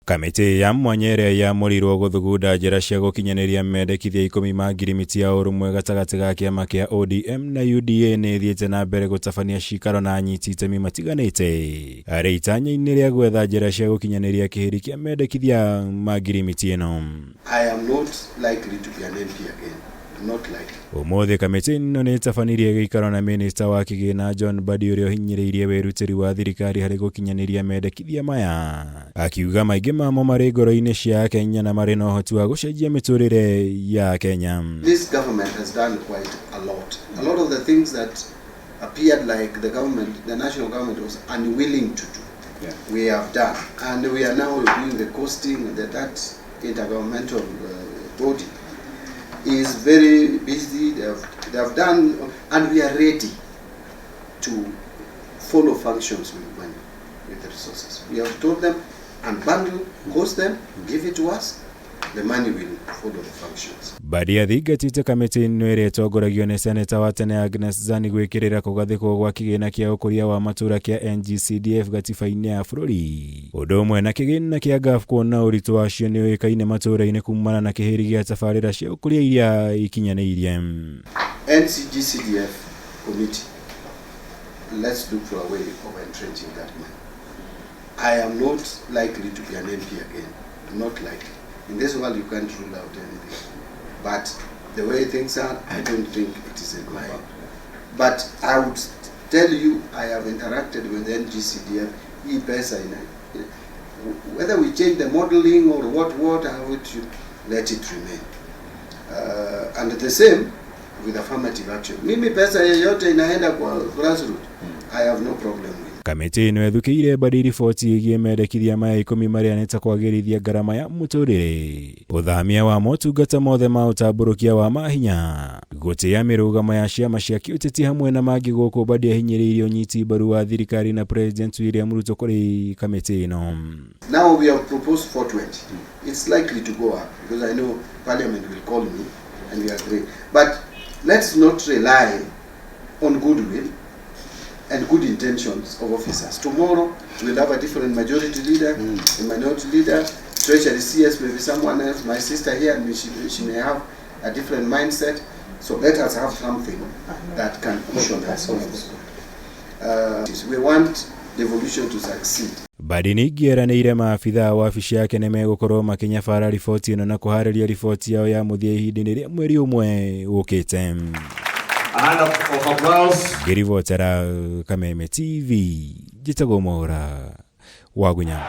Kamiti ya mwanyere ya murirwo guthugunda njira cia gukinyaniria mendekithia 10 ma ngirimiti ya urumwe gatagati ga kiama kia ODM na UDA ni thiete na mbere gutabania cikaro na anyiti itemi matiganite ari itanya-ini ria gwetha njira cia gukinyaniria kihiri kia mendekithia ma ngirimiti ino. I am not likely to be an MP again. Not likely. Umuthi kamiti ino ni tabanirie gikaro na minista wa kigina John Mbadi uria hinyiriirie wirutiri wa thirikari hari gukinyaniria mendekithia maya, akiuga maingi mamo mari ngoro-ini cia Kenya na mari na uhoti wa gucenjia miturire ya Kenya. This government has done quite a lot. A lot of the things that appeared like the national government was unwilling to do, we have done, and we are now doing the costing. That intergovernmental body is very busy. They have done, and we are ready to follow functions with money, with the resources. We have told them, unbundle, host them, give it to us. The money will follow the functions. Mbadi athingatite kamiti ino iria itongoragio ni seneta wa tene Agnes Zani gwikirira kugathikwo gwa kigina kia ukuria wa matura kia NGCDF gatiba-ini ya bururi. Undu umwe na kigina kia GAF kuona uritu wacio ni uikaine matura-ini kumana na kihiri gia tabarira cia ukuria iria ikinyaniirie. NGCDF committee, let's look for a way of entrenching that money. I am not likely to be an MP again. Not likely. In this world, you can't rule out anything. But the way things are, I don't think it is in line. But I would tell you, I have interacted with the NGCDF, whether we change the modeling or what, I would let it remain. And the same with affirmative action. Mimi pesa yoyote inaenda kwa grassroots, I have no problem with. Kamiti ino ethukiire Mbadi riboti igie mendekithia maya 10 maria neta kwagirithia ngarama ya muturire, uthamia wa motungata mothe ma utamburukia wa mahinya, gutia mirugamo ya ciama cia kiuteti hamwe na mangi guku Mbadi ahinyiriirie unyiti mbaru wa thirikari na President William Ruto kuri kamiti ino. Now we have proposed 420. It's likely to go up because I know Parliament will call me and we agree. But let's not rely on goodwill and good intentions of officers. Tomorrow we'll have a different majority leader, a minority leader, Treasury CS, maybe someone else, my sister here, and she may have a different mindset. So let us have something that can cushion us. We want devolution to succeed. Mbadi ningieranĩire maabitha wa wabici yake nĩ megũkorwo makinyabara riboti ĩno na kuharĩria riboti yao ya muthia ihinda-inĩ rĩa mweri ũmwe ũkĩte. Ngĩribotera Kameme TV, njĩtagwo Mwaũra wa Gunya.